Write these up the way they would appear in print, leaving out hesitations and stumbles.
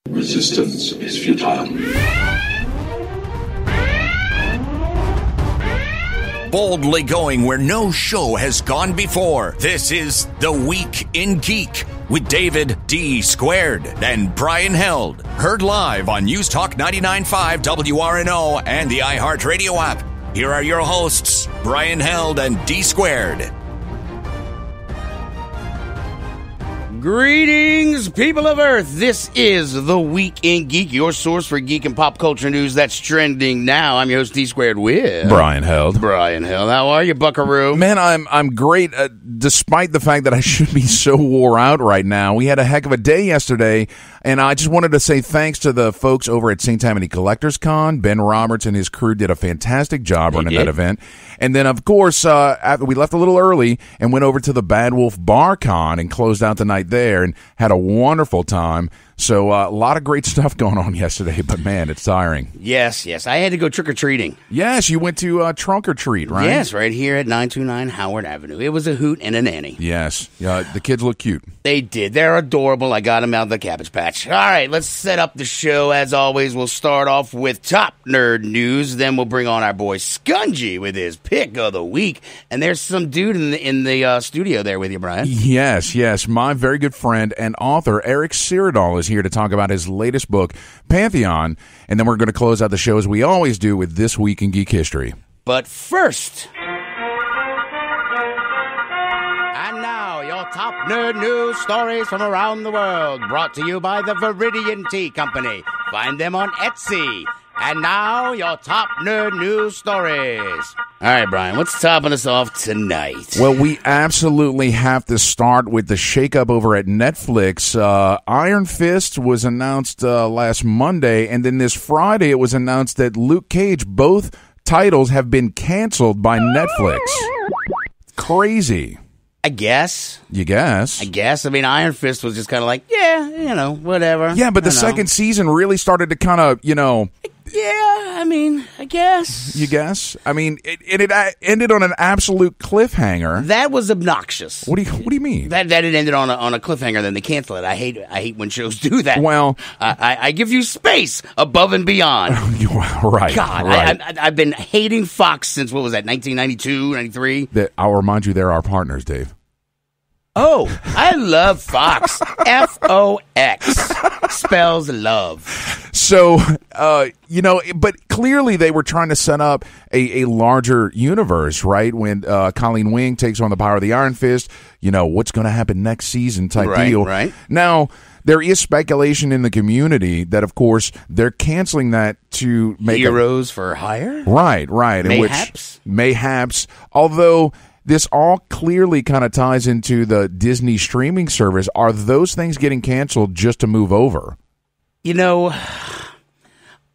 Resistance is futile. Boldly going where no show has gone before. This is The Week in Geek with David D. Squared and Brian Held. Heard live on News Talk 99.5 WRNO and the iHeartRadio app. Here are your hosts, Brian Held and D. Squared. Greetings, people of Earth. This is The Week in Geek, your source for geek and pop culture news that's trending now. I'm your host, D Squared with Brian Held. Brian Held. How are you, buckaroo? Man, I'm great, despite the fact that I should be so wore out right now. We had a heck of a day yesterday, and I just wanted to say thanks to the folks over at St. Tammany Collectors Con. Ben Roberts and his crew did a fantastic job running that event. And then, of course, after we left a little early and went over to the Bad Wolf Bar Con and closed out the night there and had a wonderful time. So a lot of great stuff going on yesterday, but man, it's tiring. Yes. I had to go trick-or-treating. Yes, you went to Trunk or Treat, right? Yes, right here at 929 Howard Avenue. It was a hoot and a nanny. Yes. The kids look cute. They did. They're adorable. I got them out of the Cabbage Patch. All right, let's set up the show. As always, we'll start off with top nerd news. Then we'll bring on our boy Skungy with his pick of the week. And there's some dude in the studio there with you, Brian. Yes. My very good friend and author, Eric Syrdal, is here to talk about his latest book, Pantheon. And then we're going to close out the show as we always do with This Week in Geek History. But first... And now, your top nerd news stories from around the world, brought to you by the Viridian Tea Company. Find them on Etsy. And now, your top nerd news stories. All right, Brian, what's topping us off tonight? Well, we absolutely have to start with the shakeup over at Netflix. Iron Fist was announced last Monday, and then this Friday it was announced that Luke Cage, both titles have been canceled by Netflix. Crazy. I guess. You guess. I guess. I mean, Iron Fist was just kind of like, yeah, whatever. Yeah, but the second season really started to kind of, Yeah, I mean, I guess. You guess? I mean, it ended on an absolute cliffhanger. That was obnoxious. What do you mean? That it ended on a cliffhanger, then they cancel it. I hate when shows do that. Well, I give you space above and beyond. Right. God, right. I've been hating Fox since, what was that, 1992, 93? I'll remind you, they're our partners, Dave. Oh, I love Fox. F-O-X. Spells love. So, but clearly they were trying to set up a larger universe, right? When Colleen Wing takes on the power of the Iron Fist, what's going to happen next season type deal. Right. Now, there is speculation in the community that, of course, they're canceling that to make Heroes for hire? Right. Mayhaps. Although... this all clearly kind of ties into the Disney streaming service. Are those things getting canceled just to move over? I'm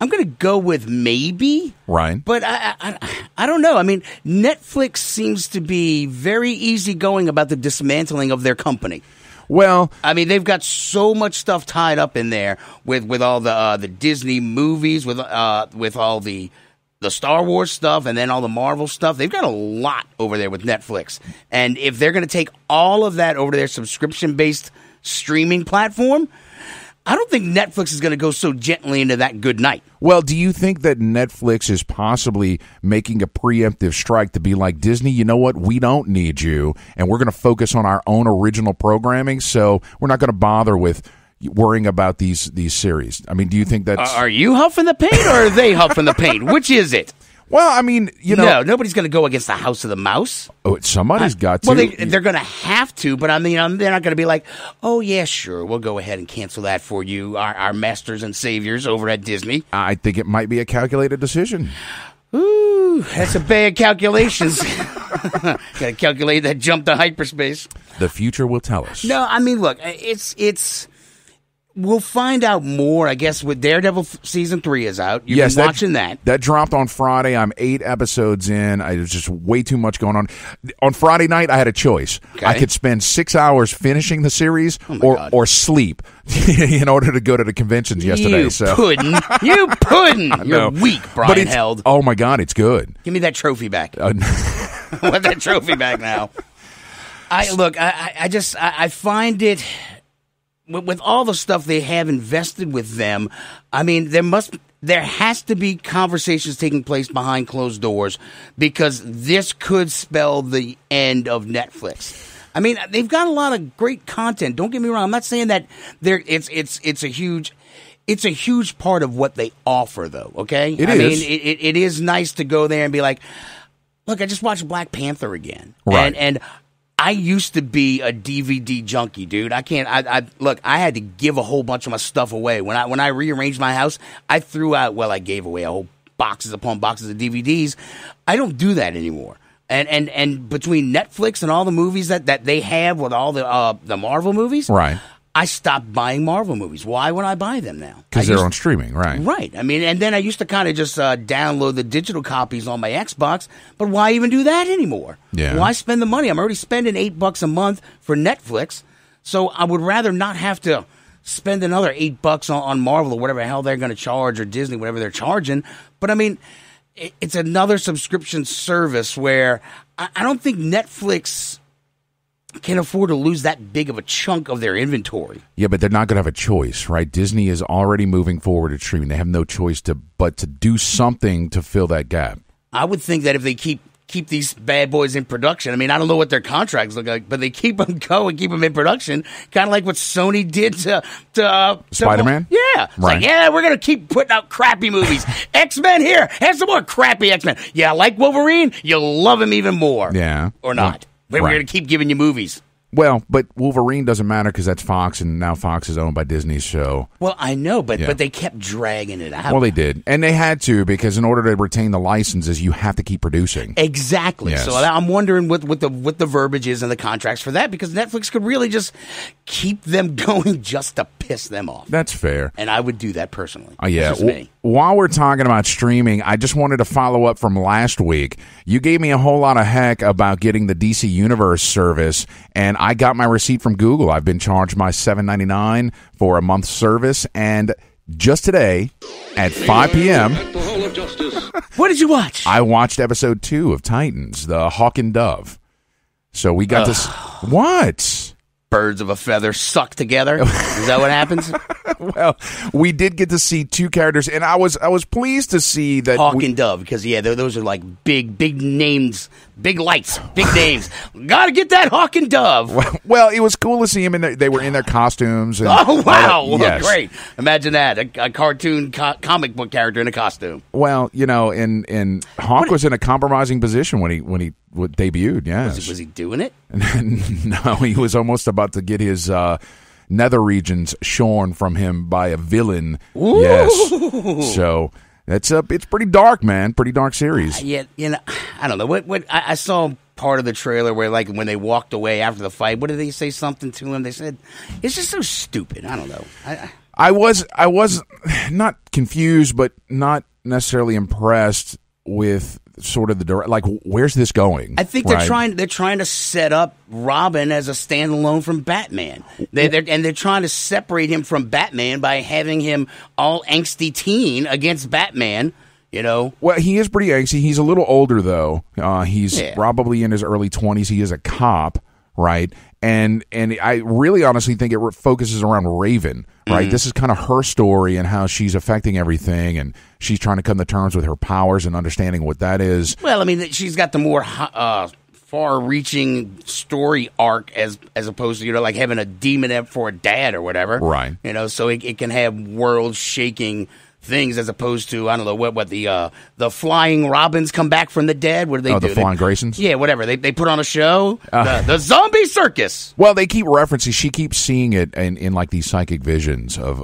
going to go with maybe. Right. But I don't know. I mean, Netflix seems to be very easygoing about the dismantling of their company. Well, I mean, they've got so much stuff tied up in there with all the Disney movies, with all the Star Wars stuff, and then all the Marvel stuff. They've got a lot over there with Netflix. And if they're going to take all of that over to their subscription-based streaming platform, I don't think Netflix is going to go so gently into that good night. Well, do you think that Netflix is possibly making a preemptive strike to be like, Disney, you know what? We don't need you, and we're going to focus on our own original programming, so we're not going to bother with worrying about these series. I mean, do you think that's... Are you huffing the paint, or are they huffing the paint? Which is it? Well, I mean, No, nobody's going to go against the House of the Mouse. Oh, somebody's got to. Well, they're going to have to, but I mean, they're not going to be like, oh, yeah, sure, we'll go ahead and cancel that for you, our masters and saviors over at Disney. I think it might be a calculated decision. Ooh, that's a bad calculations. Got to calculate that jump to hyperspace. The future will tell us. No, I mean, look, it's we'll find out more, I guess, with Daredevil Season 3 is out. You've been watching that. That dropped on Friday. I'm 8 episodes in. There's just way too much going on. On Friday night, I had a choice. Okay. I could spend 6 hours finishing the series or sleep in order to go to the conventions yesterday. You puddin'. You're weak, Brian Held. Oh, my God, it's good. Give me that trophy back. I want that trophy back now. I find it with all the stuff they have invested with them, I mean, there has to be conversations taking place behind closed doors, because this could spell the end of Netflix. I mean, they've got a lot of great content. Don't get me wrong. I'm not saying that it's a huge part of what they offer, though. Okay, I mean, it is nice to go there and be like, look, I just watched Black Panther again, right? And I used to be a DVD junkie, dude. I had to give a whole bunch of my stuff away. When I rearranged my house, I threw out, well, I gave away a whole boxes upon boxes of DVDs. I don't do that anymore. And between Netflix and all the movies that they have with all the Marvel movies, right? I stopped buying Marvel movies. Why would I buy them now? Because they're on streaming, right? Right. I mean, and then I used to kind of just download the digital copies on my Xbox, but why even do that anymore? Yeah. Why spend the money? I'm already spending $8 a month for Netflix, so I would rather not have to spend another $8 on Marvel or whatever the hell they're going to charge, or Disney, whatever they're charging. But I mean, it's another subscription service where I don't think Netflix can afford to lose that big of a chunk of their inventory. Yeah, but they're not going to have a choice, right? Disney is already moving forward at streaming. They have no choice but to do something to fill that gap. I would think that if they keep these bad boys in production, I mean, I don't know what their contracts look like, but they keep them going, keep them in production, kind of like what Sony did to Spider-Man? Yeah. It's right. Like, yeah, we're going to keep putting out crappy movies. X-Men here, have some more crappy X-Men. Yeah, like Wolverine, you'll love him even more. Yeah. Or not. We're going to keep giving you movies. Well, but Wolverine doesn't matter because that's Fox, and now Fox is owned by Disney, so... Well, I know, but they kept dragging it out. Well, they did. And they had to, because in order to retain the licenses, you have to keep producing. Exactly. Yes. So I'm wondering what the verbiage is and the contracts for that, because Netflix could really just keep them going just to piss them off. That's fair. And I would do that personally. Yeah. That's just me. While we're talking about streaming, I just wanted to follow up from last week. You gave me a whole lot of heck about getting the DC Universe service, and I got my receipt from Google. I've been charged my $7.99 for a month's service, and just today at 5 p.m. What did you watch? I watched episode 2 of Titans, the Hawk and Dove. So we got this. What? Birds of a feather suck together. Is that what happens? Well, we did get to see two characters, and I was pleased to see that Hawk and Dove, because those are like big names, big lights, big names. Got to get that Hawk and Dove. Well, it was cool to see them they were in their costumes. And oh wow, yes. Great! Imagine that, a cartoon comic book character in a costume. Well, and Hawk was in a compromising position when he debuted. Yes, was he doing it? No, he was almost about to get his nether regions shorn from him by a villain. Ooh. Yes, so it's pretty dark, man. Pretty dark series. Yeah, I don't know what I saw part of the trailer where, like, when they walked away after the fight, what did they say something to him? They said it's just so stupid. I don't know. I was not confused, but not necessarily impressed with sort of where's this going? I think they're trying to set up Robin as a standalone from Batman. They're trying to separate him from Batman by having him all angsty teen against Batman. Well, he is pretty angsty. He's a little older though. He's probably in his early 20s. He is a cop, right? And I really honestly think it focuses around Raven, right? Mm-hmm. This is kind of her story and how she's affecting everything, and she's trying to come to terms with her powers and understanding what that is. Well, I mean, she's got the more far-reaching story arc as opposed to like having a demon for a dad or whatever, right? So it can have world-shaking things as opposed to, I don't know, what the flying Robins come back from the dead. What do they do? The flying Graysons? Yeah, whatever. They put on a show. The zombie circus. Well, they keep referencing. She keeps seeing it in like these psychic visions of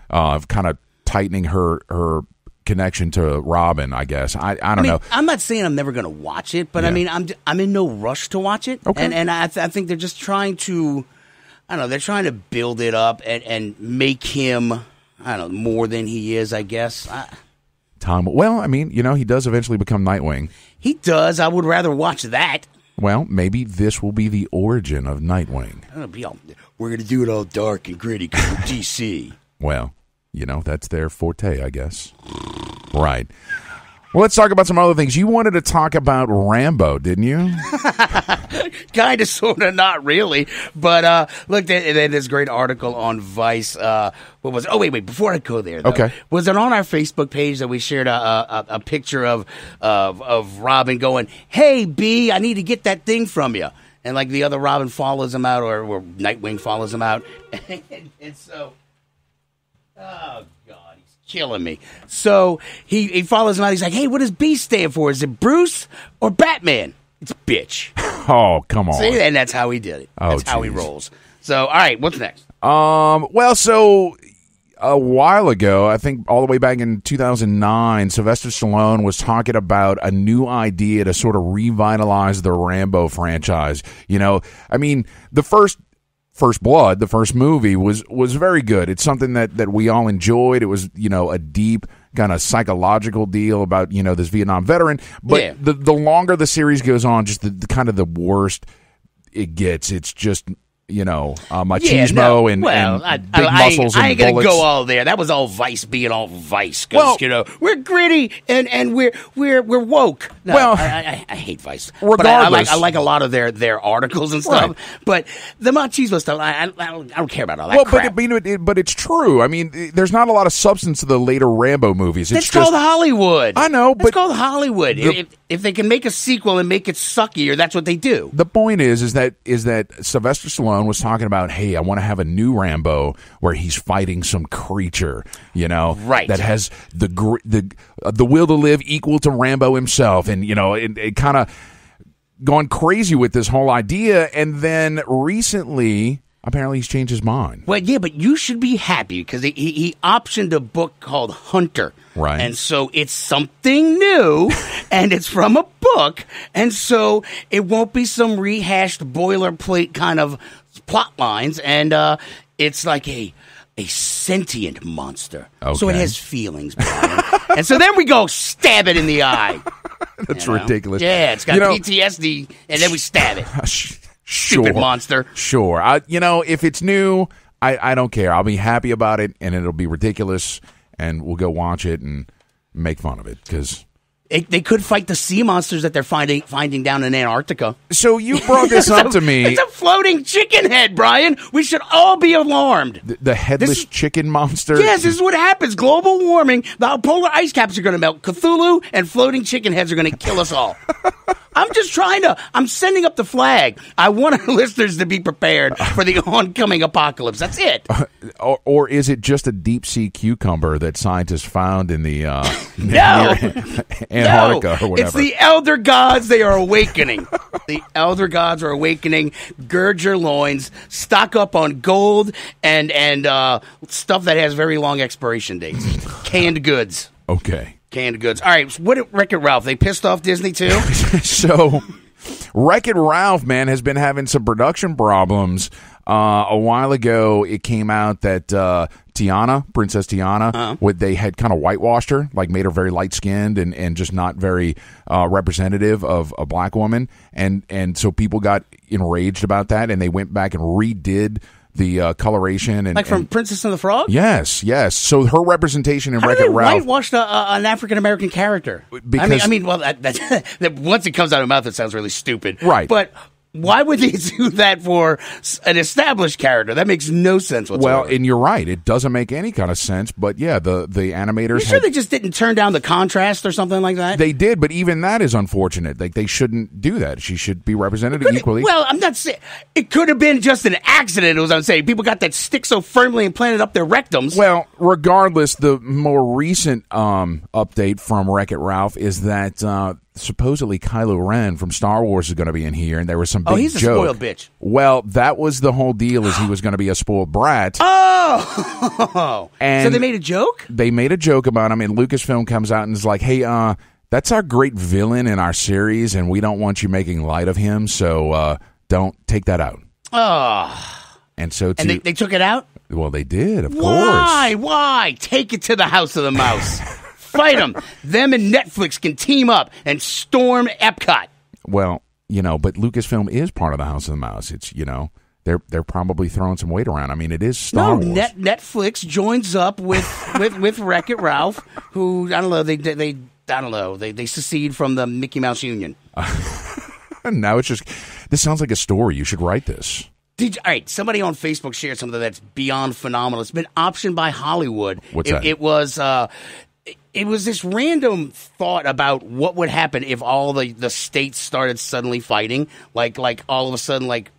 of kind of tightening her connection to Robin, I guess. I don't know. I'm not saying I'm never going to watch it, but I mean, I'm in no rush to watch it. Okay. And I think they're just trying to, I don't know, they're trying to build it up and make him, I don't know, more than he is, I guess. Well, I mean, he does eventually become Nightwing. He does. I would rather watch that. Well, maybe this will be the origin of Nightwing. We're going to do it all dark and gritty because we're DC. Well, that's their forte, I guess. Right. Well, let's talk about some other things. You wanted to talk about Rambo, didn't you? Kind of, sort of, not really. But look, they had this great article on Vice. What was it? Oh, wait. Before I go there, though, okay. Was it on our Facebook page that we shared a picture of Robin going, "Hey, B, I need to get that thing from you," and like the other Robin follows him out, or Nightwing follows him out, and so, oh God. Killing me. So he follows him out. He's like, "Hey, what does B stand for? Is it Bruce or Batman?" It's bitch. Oh, come on. See, and that's how he did it. That's how he rolls. So, all right, what's next? Well, so a while ago, I think all the way back in 2009, Sylvester Stallone was talking about a new idea to sort of revitalize the Rambo franchise. You know, I mean, the First Blood, the first movie, was very good. It's something that we all enjoyed. It was, you know, a deep kind of psychological deal about, you know, this Vietnam veteran. But the longer the series goes on, just the kind of the worse it gets. It's just, you know, machismo and big muscles and I ain't gonna bullets. go all there. That was all Vice being all Vice. Because, you know, we're gritty and we're woke. No, well, I hate Vice. Regardless, but I like a lot of their articles and stuff. Right. But the machismo stuff, I don't care about all that crap. But it's true. I mean, there's not a lot of substance to the later Rambo movies. It's called Hollywood. I know, but it's called Hollywood. If they can make a sequel and make it suckier, that's what they do. The point is that Sylvester Stallone was talking about, hey, I want to have a new Rambo where he's fighting some creature, you know, right, that has the will to live equal to Rambo himself, and you know, it kind of gone crazy with this whole idea, and then recently. Apparently, he's changed his mind. Well, yeah, but you should be happy because he optioned a book called Hunter. Right. And so it's something new, and it's from a book, and so it won't be some rehashed boilerplate kind of plot lines, and it's like a sentient monster. Okay. So it has feelings, Brian. And so then we go stab it in the eye. That's ridiculous. Yeah, it's got PTSD, and then we stab it. Sure. Stupid monster. Sure. You know, if it's new, I don't care. I'll be happy about it, and it'll be ridiculous, and we'll go watch it and make fun of it because they could fight the sea monsters that they're finding down in Antarctica. So you brought this up to me. It's a floating chicken head, Brian. We should all be alarmed. The headless chicken monster? Yes, this is what happens. Global warming. The polar ice caps are going to melt. Cthulhu and floating chicken heads are going to kill us all. I'm sending up the flag. I want our listeners to be prepared for the oncoming apocalypse. That's it. Or is it just a deep sea cucumber that scientists found in the Antarctica or whatever? It's the elder gods. They are awakening. The elder gods are awakening. Gird your loins. Stock up on gold and stuff that has very long expiration dates. Canned goods. Okay. Canned goods. All right, what did Wreck-It Ralph? They pissed off Disney too? So, Wreck-It Ralph, man, has been having some production problems. A while ago, it came out that Princess Tiana, they had kind of whitewashed her, like made her very light-skinned and just not very representative of a black woman. And so people got enraged about that, and they went back and redid the coloration and from Princess and the Frog. Yes. So her representation in Wreck-It Ralph whitewashed an African American character. Because, I mean, well, that once it comes out of my mouth, it sounds really stupid, right? But why would they do that for an established character? That makes no sense whatsoever. Well, and you're right; it doesn't make any kind of sense. But yeah, the animators. You sure they just didn't turn down the contrast or something like that? They did, but even that is unfortunate. Like they shouldn't do that. She should be represented equally. Well, I'm not saying it could have been just an accident. As I'm saying, people got that stick so firmly implanted up their rectums. Well, regardless, the more recent update from Wreck-It Ralph is that. Supposedly Kylo Ren from Star Wars is going to be in here, and there was some big joke. Oh, he's a spoiled bitch. Well, that was the whole deal, is he was going to be a spoiled brat. Oh! And so they made a joke? They made a joke about him, and Lucasfilm comes out and is like, hey, that's our great villain in our series, and we don't want you making light of him, so don't take that out. Oh. And so they took it out? Well, they did, of course. Why? Take it to the House of the Mouse. Fight them. Them and Netflix can team up and storm Epcot. Well, but Lucasfilm is part of the House of the Mouse. It's, they're probably throwing some weight around. I mean, it is Star Wars. Netflix joins up with Wreck-It Ralph, who, I don't know, they I don't know. They secede from the Mickey Mouse Union. And now it's just, this sounds like a story. You should write this. All right, somebody on Facebook shared something that's beyond phenomenal. It's been optioned by Hollywood. What's that? It was this random thought about what would happen if all the states started suddenly fighting, like all of a sudden, like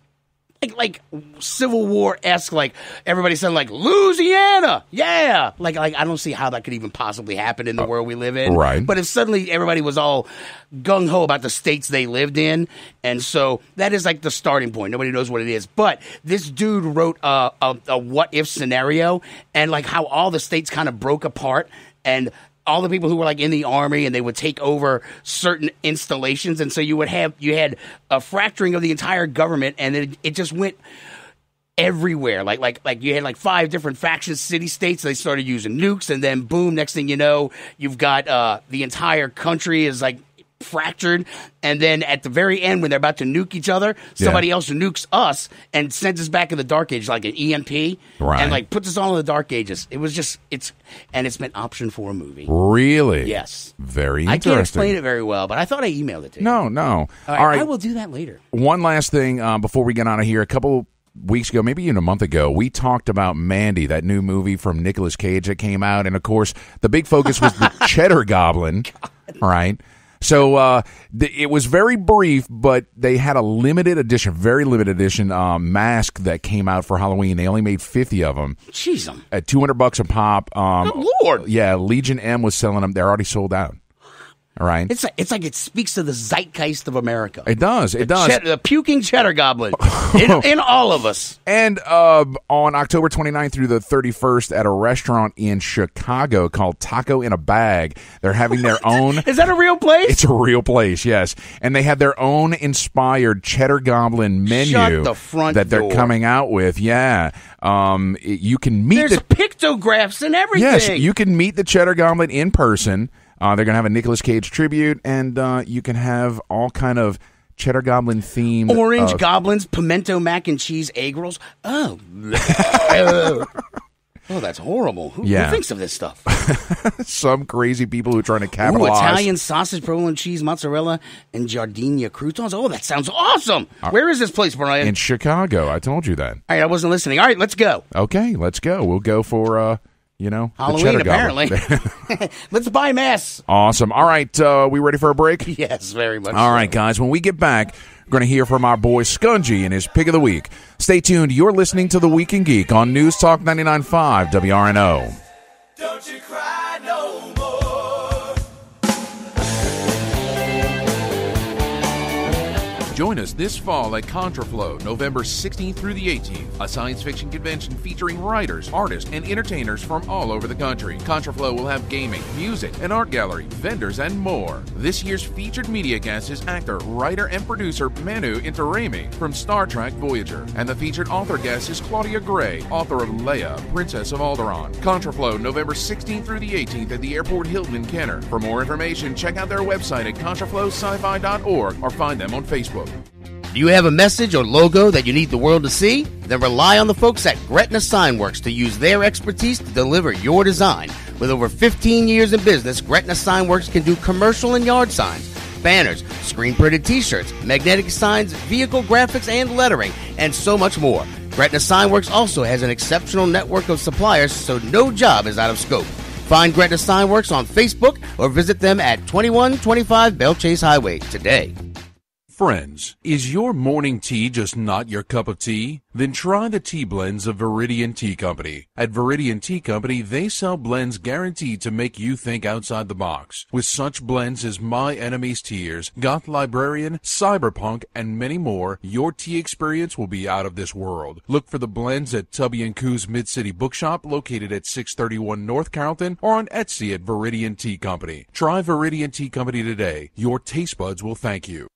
Civil War-esque, like everybody said, like Louisiana, yeah, like I don't see how that could even possibly happen in the world we live in, right? But if suddenly everybody was all gung ho about the states they lived in, and so that is like the starting point. Nobody knows what it is, but this dude wrote a what if scenario, and like how all the states kind of broke apart, and all the people who were like in the army, and they would take over certain installations, and so you had a fracturing of the entire government, and it just went everywhere. Like you had like 5 different factions, city states. They started using nukes, and then boom, next thing you know, you've got the entire country is like fractured, and then at the very end when they're about to nuke each other, somebody else nukes us and sends us back in the dark ages like an EMP, right? And like puts us all in the dark ages. It was just it's been optioned for a movie. Really? Yes. Very interesting. I can't explain it very well, but I thought I emailed it to you. No. All right. I will do that later. One last thing before we get out of here. A couple weeks ago, maybe even a month ago, we talked about Mandy, that new movie from Nicolas Cage that came out, and of course the big focus was the Cheddar Goblin, right? So it was very brief, but they had a very limited edition mask that came out for Halloween. They only made 50 of them. Jeez, at $200 a pop. Good Lord! Yeah, Legion M was selling them. They're already sold out. All right. It's like it speaks to the zeitgeist of America. It does. The puking Cheddar Goblin in all of us. And on October 29th through the 31st at a restaurant in Chicago called Taco in a Bag, they're having their own. Is that a real place? It's a real place, yes. And they have their own inspired Cheddar Goblin menu Shut the front that they're door. coming out with. Yeah. You can meet There's pictographs and everything. Yes, you can meet the Cheddar Goblin in person. They're going to have a Nicolas Cage tribute, and you can have all kind of Cheddar Goblin themed. Orange goblins, pimento mac and cheese egg rolls. Oh. Oh, that's horrible. Who thinks of this stuff? Some crazy people who are trying to capitalize. Italian sausage, provolone cheese, mozzarella, and giardiniera croutons. Oh, that sounds awesome. Where is this place, Brian? In Chicago. I told you that. All right, I wasn't listening. All right, let's go. Okay, let's go. We'll go for... Halloween, apparently. Let's buy mess. Awesome. All right, we ready for a break? Yes, very much. All right, guys, when we get back, we're going to hear from our boy Skungy and his Pick of the Week. Stay tuned. You're listening to The Week in Geek on News Talk 99.5 WRNO. Don't you cry no more. Join us this fall at Contraflow, November 16th through the 18th, a science fiction convention featuring writers, artists, and entertainers from all over the country. Contraflow will have gaming, music, an art gallery, vendors, and more. This year's featured media guest is actor, writer, and producer Manu Intiraymi from Star Trek Voyager, and the featured author guest is Claudia Gray, author of Leia, Princess of Alderaan. Contraflow, November 16th through the 18th at the Airport Hilton in Kenner. For more information, check out their website at contraflowsci-fi.org or find them on Facebook. Do you have a message or logo that you need the world to see? Then rely on the folks at Gretna Signworks to use their expertise to deliver your design. With over 15 years in business, Gretna Signworks can do commercial and yard signs, banners, screen-printed t-shirts, magnetic signs, vehicle graphics and lettering, and so much more. Gretna Signworks also has an exceptional network of suppliers, so no job is out of scope. Find Gretna Signworks on Facebook or visit them at 2125 Bell Chase Highway today. Friends, is your morning tea just not your cup of tea? Then try the tea blends of Viridian Tea Company. At Viridian Tea Company, they sell blends guaranteed to make you think outside the box. With such blends as My Enemy's Tears, Goth Librarian, Cyberpunk, and many more, your tea experience will be out of this world. Look for the blends at Tubby & Coo's Mid-City Bookshop, located at 631 North Carrollton, or on Etsy at Viridian Tea Company. Try Viridian Tea Company today. Your taste buds will thank you.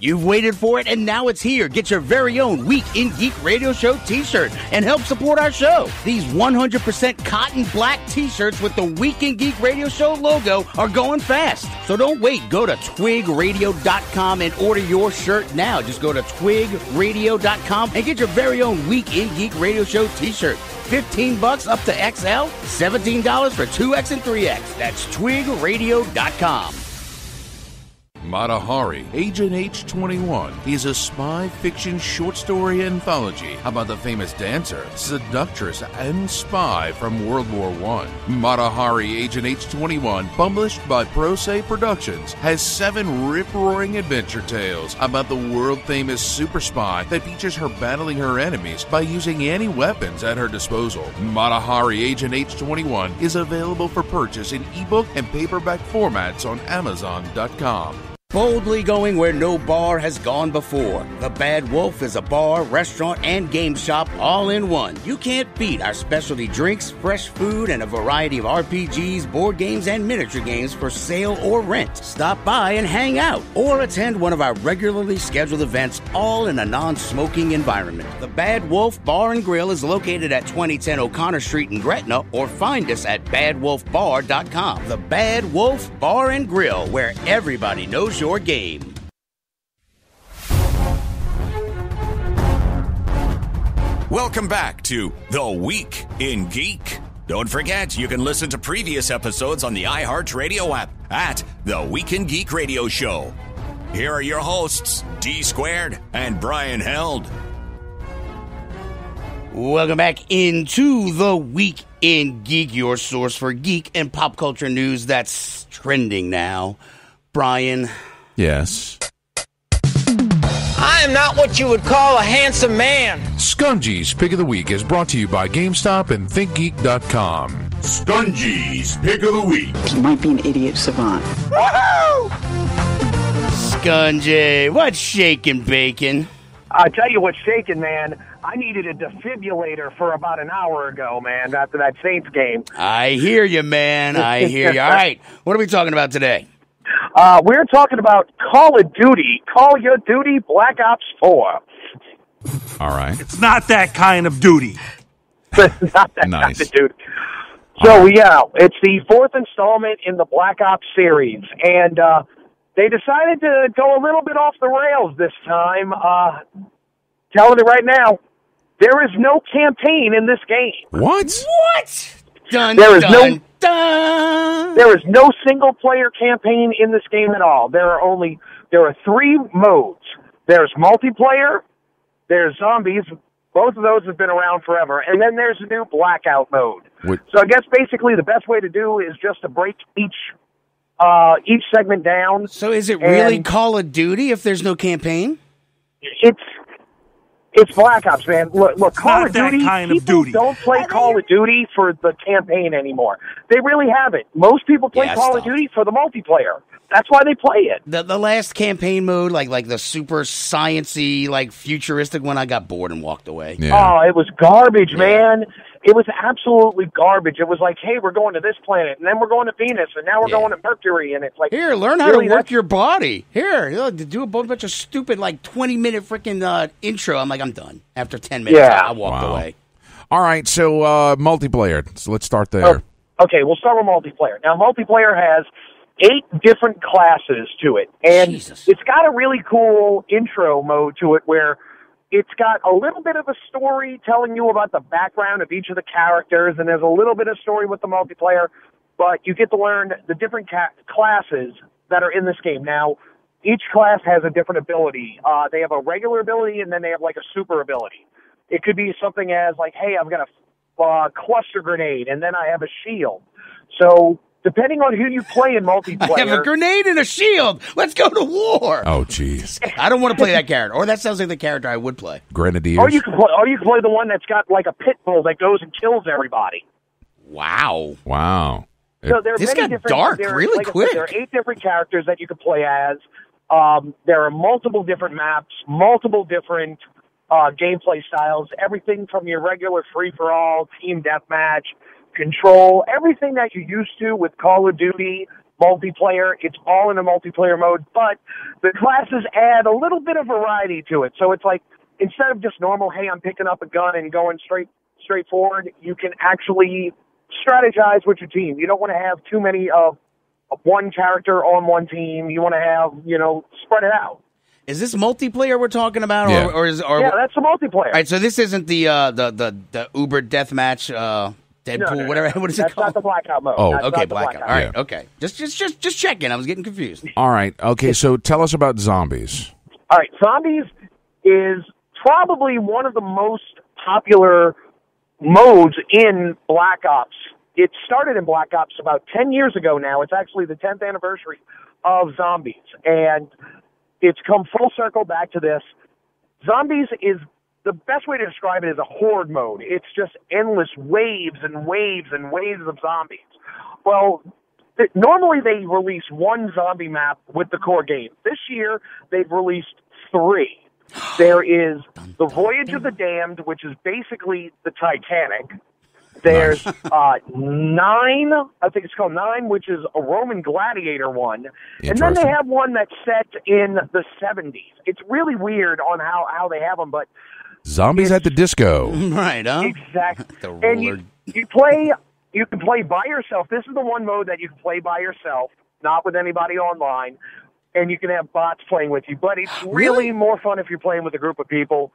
You've waited for it, and now it's here. Get your very own Week in Geek Radio Show t-shirt and help support our show. These 100% cotton black t-shirts with the Week in Geek Radio Show logo are going fast. So don't wait. Go to twigradio.com and order your shirt now. Just go to twigradio.com and get your very own Week in Geek Radio Show t-shirt. $15 up to XL, $17 for 2X and 3X. That's twigradio.com. Mata Hari, Agent H21 is a spy fiction short story anthology about the famous dancer, seductress, and spy from World War I. Mata Hari, Agent H21, published by Pro Se Productions, has 7 rip-roaring adventure tales about the world-famous super spy that features her battling her enemies by using any weapons at her disposal. Mata Hari, Agent H21 is available for purchase in ebook and paperback formats on Amazon.com. Boldly going where no bar has gone before. The Bad Wolf is a bar, restaurant, and game shop all in one. You can't beat our specialty drinks, fresh food, and a variety of RPGs, board games, and miniature games for sale or rent. Stop by and hang out, or attend one of our regularly scheduled events, all in a non-smoking environment. The Bad Wolf Bar and Grill is located at 2010 O'Connor Street in Gretna, or find us at badwolfbar.com. The Bad Wolf Bar and Grill, where everybody knows your game. Welcome back to The Week in Geek. Don't forget, you can listen to previous episodes on the iHeartRadio app at The Week in Geek Radio Show. Here are your hosts, D Squared and Brian Held. Welcome back into The Week in Geek, your source for geek and pop culture news that's trending now. Brian. Yes. I am not what you would call a handsome man. Skungy's Pick of the Week is brought to you by GameStop and ThinkGeek.com. Skungy's Pick of the Week. He might be an idiot savant. Woohoo! Skungy, what's shaking bacon? I'll tell you what's shaking, man. I needed a defibrillator for about an hour ago, man, after that Saints game. I hear you, man. I hear you. All right, what are we talking about today? We're talking about Call of Duty Black Ops 4. All right. It's not that kind of duty. Not that Nice. kind of duty. So, yeah, it's the 4th installment in the Black Ops series, and they decided to go a little bit off the rails this time. Telling it right now, there is no campaign in this game. What? Dun, There is dun, dun. There is no single-player campaign in this game at all. There are 3 modes. There's multiplayer, there's zombies. Both of those have been around forever. And then there's a new blackout mode. What? So I guess basically the best way to do is just to break each segment down. So is it really Call of Duty if there's no campaign? It's Black Ops, man. Look, Call of not that Duty, kind of people duty. don't play Call of Duty for the campaign anymore. They really haven't. Most people play Yeah, Call of stop. Duty for the multiplayer. That's why they play it. The last campaign mode, like the super science-y, like futuristic one, I got bored and walked away. Yeah. Oh, it was garbage, man. It was absolutely garbage. It was like, hey, we're going to this planet, and then we're going to Venus, and now we're going to Mercury, and it's like... Here, learn how really, to work that's- your body. Here, do a bunch of stupid, 20-minute freaking intro. I'm like, I'm done. After 10 minutes, Yeah. I walked Wow. away. All right, so multiplayer. So let's start there. Okay, we'll start with multiplayer. Now, multiplayer has 8 different classes to it, and Jesus. it's got a really cool intro mode to it where it's got a little bit of a story telling you about the background of each of the characters, and there's a little bit of story with the multiplayer, but you get to learn the different classes that are in this game. Now, each class has a different ability. They have a regular ability, and then they have like a super ability. It could be something as like, hey, I've got a cluster grenade, and then I have a shield. So depending on who you play in multiplayer... I have a grenade and a shield. Let's go to war. Oh, jeez. I don't want to play that character. Or that sounds like the character I would play. Grenadiers. Or you can play the one that's got like a pit bull that goes and kills everybody. Wow. Wow. So there are This many got different, dark there, really like I said, quick. there are 8 different characters that you can play as. There are multiple different maps, multiple different gameplay styles, everything from your regular free-for-all, team deathmatch, control, everything that you're used to with Call of Duty multiplayer. It's all in a multiplayer mode, but the classes add a little bit of variety to it. So it's like, instead of just normal, hey, I'm picking up a gun and going straight forward, you can actually strategize with your team. You don't want to have too many of one character on one team. You want to have, spread it out. Is this multiplayer we're talking about, Yeah. or Yeah, that's the multiplayer. All right, so this isn't the Uber deathmatch, Deadpool, No. whatever. What is it That's called? not the blackout mode. Oh, That's Okay, not the blackout. All right, okay. Just checking. I was getting confused. All right. Okay, so tell us about zombies. All right, Zombies is probably one of the most popular modes in Black Ops. It started in Black Ops about 10 years ago now. It's actually the 10th anniversary of Zombies, and it's come full circle back to this. Zombies is the best way to describe it is a horde mode. It's just endless waves and waves and waves of zombies. Well, normally they release one zombie map with the core game. This year, they've released 3. There is the Voyage of the Damned, which is basically the Titanic. There's 9, I think it's called 9, which is a Roman gladiator one. And then they have one that's set in the 70s. It's really weird on how they have them, but Zombies at the disco. Right, huh? exactly. The And roller. you can play by yourself. This is the one mode that you can play by yourself, not with anybody online. And you can have bots playing with you. But it's really more fun if you're playing with a group of people.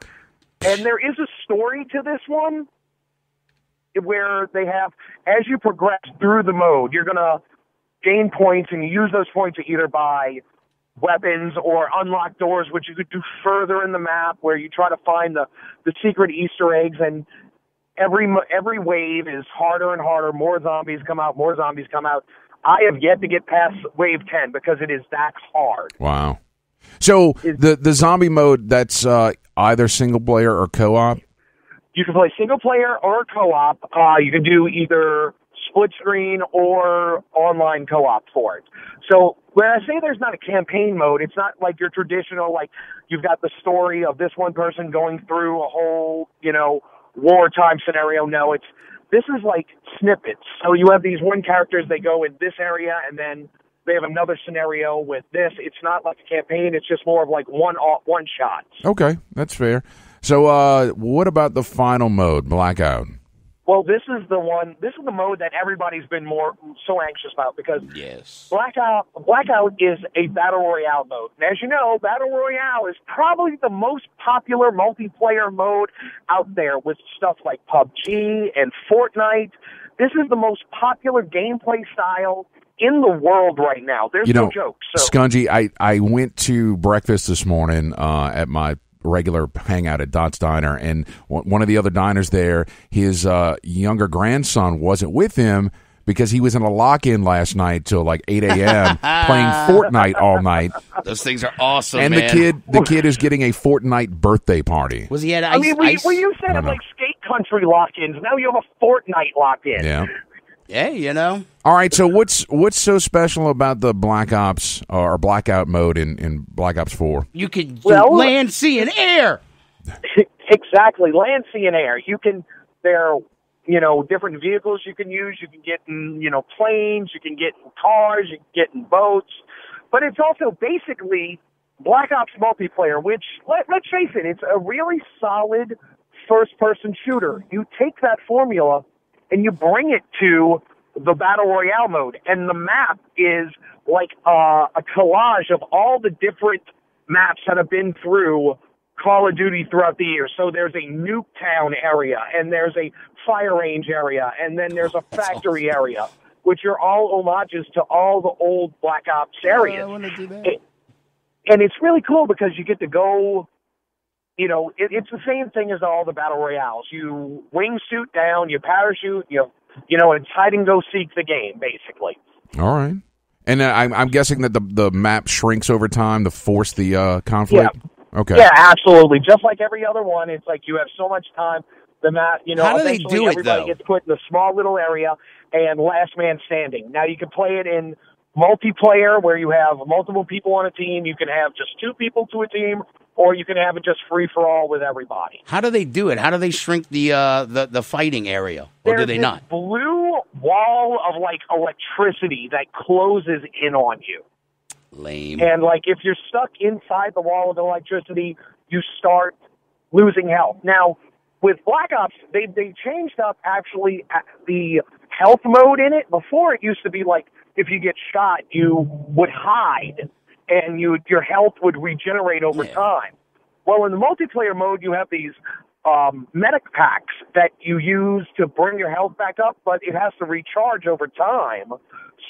And there is a story to this one where they have, as you progress through the mode, you're going to gain points, and you use those points to either buy weapons or unlock doors, which you could do further in the map, where you try to find the secret Easter eggs. And every wave is harder and harder. More zombies come out. I have yet to get past wave 10 because it is that hard. Wow. So the zombie mode, that's either single player or co-op? You can play single player or co-op. You can do either split screen or online co-op for it. So when I say there's not a campaign mode, it's not like your traditional, like you've got the story of this one person going through a whole, wartime scenario. No, this is like snippets. So you have these one characters, they go in this area, and then they have another scenario with this. It's not like a campaign. It's just more of like one shot. Okay, that's fair. So what about the final mode, Blackout? Well, this is the mode that everybody's been so anxious about, because Blackout is a Battle Royale mode. And as you know, Battle Royale is probably the most popular multiplayer mode out there, with stuff like PUBG and Fortnite. This is the most popular gameplay style in the world right now. There's no joke. So, Skungy, I went to breakfast this morning at my regular hangout at Dot's Diner, and one of the other diners there, his younger grandson wasn't with him because he was in a lock-in last night till like 8 a.m. playing Fortnite all night. Those things are awesome, and man. the kid is getting a Fortnite birthday party. Was he at ice? I mean, we used to have like skate country lock-ins. Now you have a Fortnite lock-in. Yeah. Hey, All right, so what's so special about the Black Ops or Blackout mode in Black Ops 4? You can do land, sea, and air. Exactly, land, sea, and air. There are, different vehicles you can use. You can get in, planes. You can get in cars. You can get in boats. But it's also basically Black Ops multiplayer, which, let's face it, it's a really solid first-person shooter. You take that formula and you bring it to the Battle Royale mode, and the map is like a collage of all the different maps that have been through Call of Duty throughout the years. So there's a Nuketown area, and there's a fire range area, and then there's a factory area, which are all homages to all the old Black Ops areas. I want to do that. And it's really cool because you get to go... it's the same thing as all the Battle Royales. You wingsuit down, you parachute, and it's hide and go seek the game, basically. All right. And I'm guessing that the map shrinks over time to force the conflict? Yeah. Okay. Yeah, absolutely. Just like every other one, it's like you have so much time. The map, How do they eventually do it, everybody though? gets put in a small little area, and last man standing. Now you can play it in multiplayer, where you have multiple people on a team. You can have just 2 people to a team, or you can have it just free for all with everybody. How do they do it? How do they shrink the fighting area, or do they not? Blue wall of like electricity that closes in on you. Lame. And like if you're stuck inside the wall of electricity, you start losing health. Now, with Black Ops, they changed up actually the health mode in it. Before it used to be like if you get shot, you would hide and your health would regenerate over time. Well, in the multiplayer mode, you have these medic packs that you use to bring your health back up, but it has to recharge over time.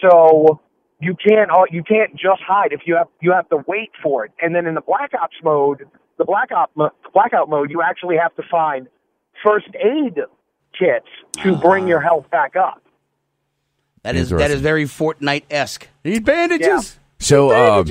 So you can't just hide. If you have to wait for it. And then in the Black Ops mode, the Blackout mode, you actually have to find first aid kits to bring your health back up. That is very Fortnite-esque. Need bandages. Yeah. So,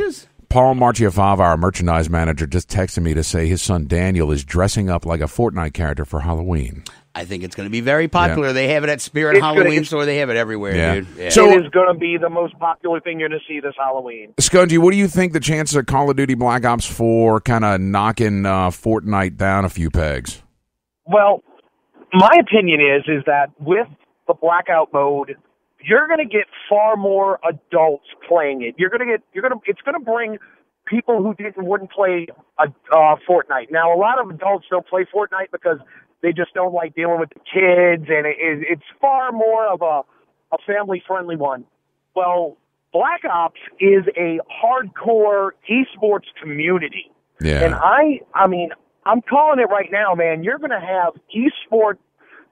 Paul Marchiafava, our merchandise manager, just texted me to say his son Daniel is dressing up like a Fortnite character for Halloween. I think it's going to be very popular. Yeah. They have it at Spirit Halloween store. They have it everywhere, dude. Yeah. So it is going to be the most popular thing you're going to see this Halloween. Skungy, what do you think the chances of Call of Duty Black Ops 4 kind of knocking Fortnite down a few pegs? Well, my opinion is that with the Blackout mode, you're going to get far more adults playing it. It's going to bring people who wouldn't play Fortnite. Now, a lot of adults don't play Fortnite because they just don't like dealing with the kids, and it's far more of a family-friendly one. Well, Black Ops is a hardcore esports community. Yeah. And I mean, I'm calling it right now, man. You're going to have esport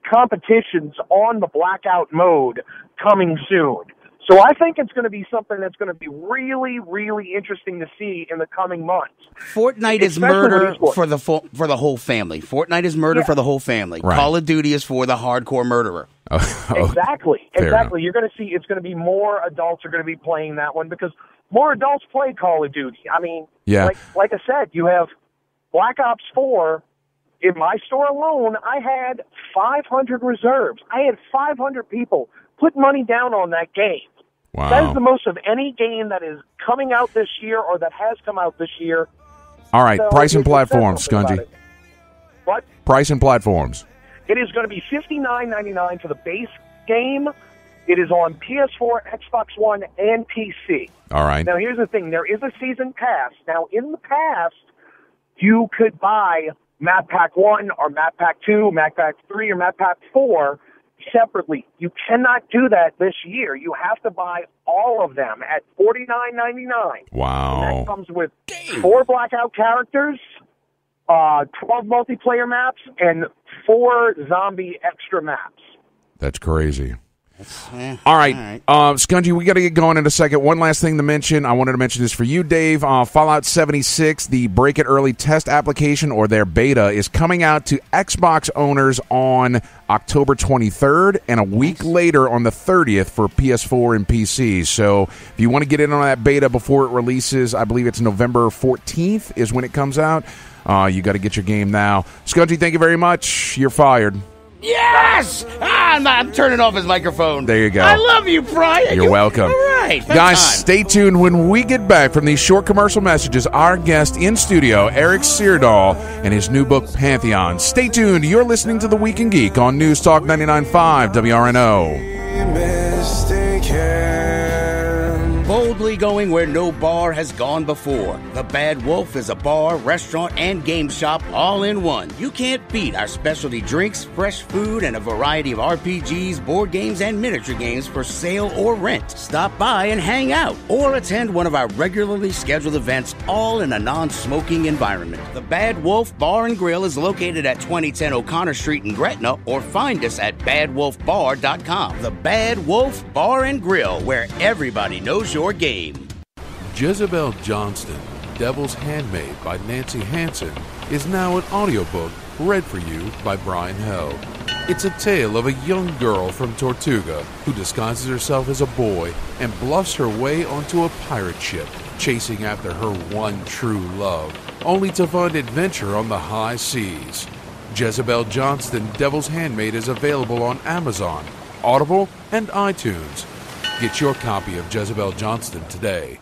competitions on the Blackout mode coming soon. So I think it's going to be something that's going to be really, really interesting to see in the coming months. Fortnite is murder for the whole family. Fortnite is murder for the whole family. Right. Call of Duty is for the hardcore murderer. Exactly. You're going to see it's going to be more adults are going to be playing that one because more adults play Call of Duty. I mean, like I said, you have Black Ops 4. In my store alone, I had 500 reserves. I had 500 people put money down on that game. Wow. That is the most of any game that is coming out this year or that has come out this year. All right, so price and platforms, Skungy. What? Price and platforms. It is going to be $59.99 for the base game. It is on PS4, Xbox One, and PC. All right. Now, here's the thing. There is a season pass. Now, in the past, you could buy Map Pack 1 or Map Pack 2, Map Pack 3, or Map Pack 4 separately. You cannot do that this year. You have to buy all of them at $49.99. Wow. And that comes with 4 Blackout characters, 12 multiplayer maps, and 4 zombie extra maps. That's crazy. All right. Skungy, we got to get going in a second. One last thing to mention. I wanted to mention this for you, Dave. Fallout 76, the Break It Early test application, or their beta, is coming out to Xbox owners on October 23rd and a week later on the 30th for PS4 and PC. So if you want to get in on that beta before it releases, I believe it's November 14th is when it comes out. You got to get your game now. Skungy, thank you very much. You're fired. Yes! I'm turning off his microphone. There you go. I love you, Brian. You're welcome. All right. Guys, stay tuned. When we get back from these short commercial messages, our guest in studio, Eric Syrdal, and his new book, Pantheon. Stay tuned. You're listening to The Week in Geek on News Talk 99.5 WRNO. Boldly going where no bar has gone before. The Bad Wolf is a bar, restaurant, and game shop all in one. You can't beat our specialty drinks, fresh food, and a variety of RPGs, board games, and miniature games for sale or rent. Stop by and hang out, or attend one of our regularly scheduled events, all in a non-smoking environment. The Bad Wolf Bar and Grill is located at 2010 O'Connor Street in Gretna, or find us at badwolfbar.com. The Bad Wolf Bar and Grill, where everybody knows your game. Jezebel Johnston, Devil's Handmaid by Nancy Hansen, is now an audiobook read for you by Brian Held. It's a tale of a young girl from Tortuga who disguises herself as a boy and bluffs her way onto a pirate ship, chasing after her one true love, only to find adventure on the high seas. Jezebel Johnston, Devil's Handmaid is available on Amazon, Audible, and iTunes. Get your copy of Jezebel Johnston today.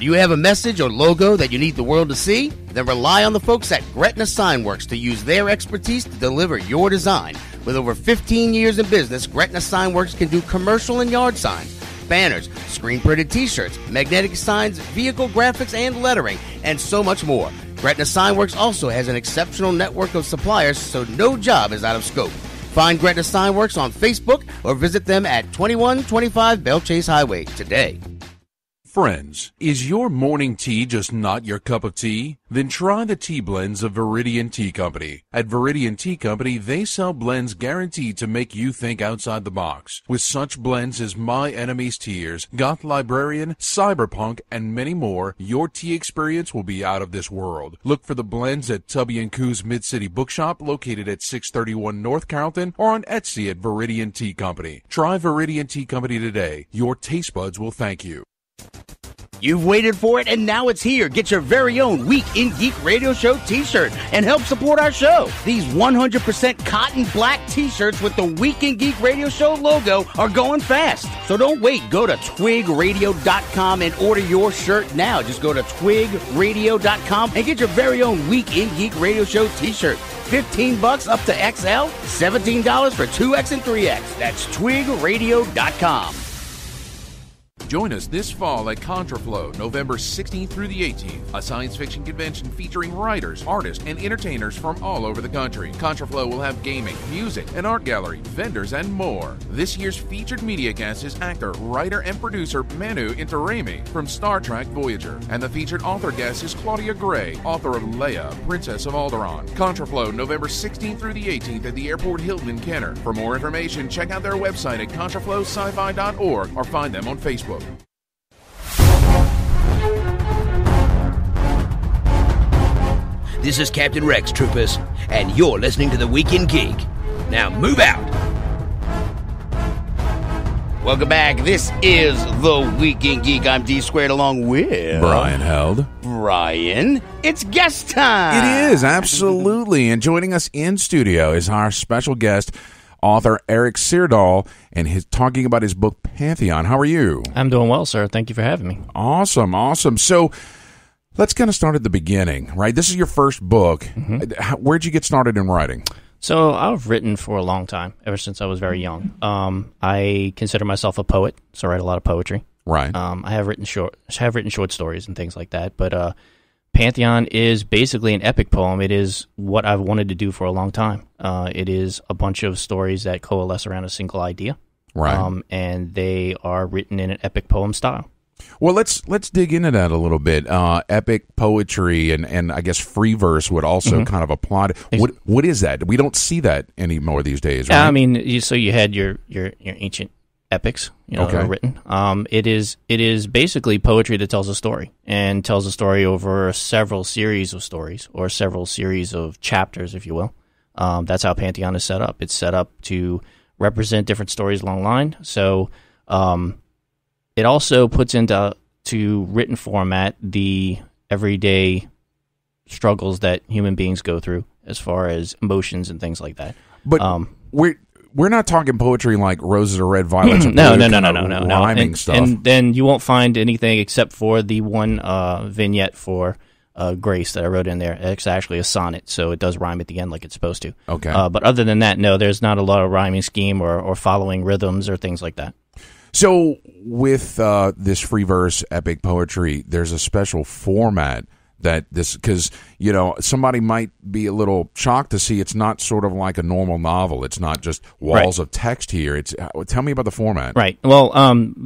Do you have a message or logo that you need the world to see? Then rely on the folks at Gretna Signworks to use their expertise to deliver your design. With over 15 years in business, Gretna Signworks can do commercial and yard signs, banners, screen-printed t-shirts, magnetic signs, vehicle graphics and lettering, and so much more. Gretna Signworks also has an exceptional network of suppliers, so no job is out of scope. Find Gretna Signworks on Facebook or visit them at 2125 Bell Chase Highway today. Friends, is your morning tea just not your cup of tea? Then try the tea blends of Viridian Tea Company. At Viridian Tea Company, they sell blends guaranteed to make you think outside the box. With such blends as My Enemy's Tears, Goth Librarian, Cyberpunk, and many more, your tea experience will be out of this world. Look for the blends at Tubby & Coo's Mid-City Bookshop, located at 631 North Carrollton, or on Etsy at Viridian Tea Company. Try Viridian Tea Company today. Your taste buds will thank you. You've waited for it, and now it's here. Get your very own Week in Geek Radio Show t-shirt and help support our show. These 100% cotton black t-shirts with the Week in Geek Radio Show logo are going fast. So don't wait. Go to twigradio.com and order your shirt now. Just go to twigradio.com and get your very own Week in Geek Radio Show t-shirt. $15 up to XL, $17 for 2X and 3X. That's twigradio.com. Join us this fall at Contraflow, November 16th through the 18th, a science fiction convention featuring writers, artists, and entertainers from all over the country. Contraflow will have gaming, music, an art gallery, vendors, and more. This year's featured media guest is actor, writer, and producer Manu Intiraymi from Star Trek Voyager. And the featured author guest is Claudia Gray, author of Leia, Princess of Alderaan. Contraflow, November 16th through the 18th at the Airport Hilton in Kenner. For more information, check out their website at contraflowsci-fi.org or find them on Facebook. This is Captain Rex, troopers, and you're listening to the Week in Geek. Now move out. Welcome back. This is the Week in Geek. I'm D Squared along with Brian Held. Brian, it's guest time. It is, absolutely. And joining us in studio is our special guest, author Eric Syrdal, and he's talking about his book Pantheon. How are you? I'm doing well, sir. Thank you for having me. Awesome. So let's kind of start at the beginning, right? This is your first book. Mm-hmm. Where'd you get started in writing? So I've written for a long time, ever since I was very young. I consider myself a poet, so I write a lot of poetry. Right. I have written short stories and things like that, but Pantheon is basically an epic poem. It is what I've wanted to do for a long time. It is a bunch of stories that coalesce around a single idea, right? And they are written in an epic poem style. Well, let's dig into that a little bit. Epic poetry and I guess free verse would also kind of apply to what is that? We don't see that anymore these days, right? I mean, you had your ancient epics, are written. It is basically poetry that tells a story and tells a story over several series of stories or several series of chapters, if you will. That's how Pantheon is set up. It's set up to represent different stories along the line. So it also puts into written format the everyday struggles that human beings go through as far as emotions and things like that. But we're not talking poetry like roses are red, violets are blue. No. Rhyming stuff. And then you won't find anything except for the one vignette for Grace that I wrote in there. It's actually a sonnet, so it does rhyme at the end like it's supposed to. Okay. But other than that, no, there's not a lot of rhyming scheme or following rhythms or things like that. So with this free verse epic poetry, there's a special format that this, because somebody might be a little shocked to see it's not sort of like a normal novel. It's not just walls of text here. It's tell me about the format. Right. Well,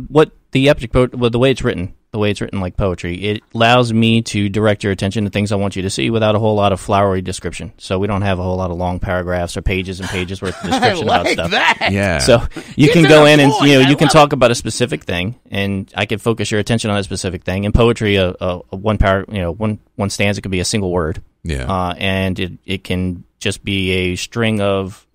what the epic the way it's written like poetry, it allows me to direct your attention to things I want you to see without a whole lot of flowery description. So we don't have a whole lot of long paragraphs or pages and pages worth of description about stuff. That. Yeah. So you can go in and you can talk about a specific thing, and I can focus your attention on a specific thing. In poetry, one stanza could be a single word. Yeah. And it can just be a string of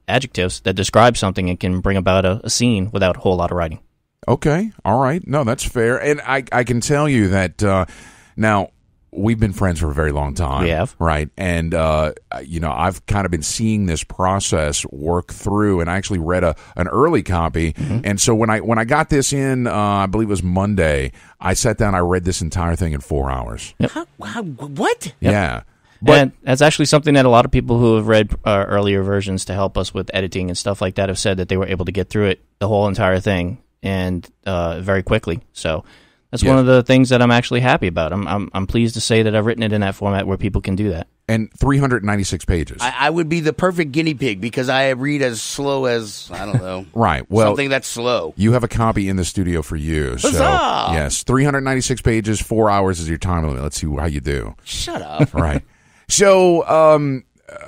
adjectives that describe something and can bring about a scene without a whole lot of writing. Okay. All right. No, that's fair. And I can tell you that now we've been friends for a very long time. We have. Right. And, I've kind of been seeing this process work through, and I actually read an early copy. Mm-hmm. And so when I got this in, I believe it was Monday, I sat down, I read this entire thing in 4 hours. Yep. What? Yep. Yeah. And that's actually something that a lot of people who have read earlier versions to help us with editing and stuff like that have said that they were able to get through it, the whole entire thing, and very quickly. So that's one of the things that I'm actually happy about. I'm pleased to say that I've written it in that format where people can do that. And 396 pages. I would be the perfect guinea pig because I read as slow as, I don't know. Right. Well, something that's slow. You have a copy in the studio for you. Huzzah! So, yes, 396 pages, 4 hours is your time limit. Let's see how you do. Shut up. Right. So,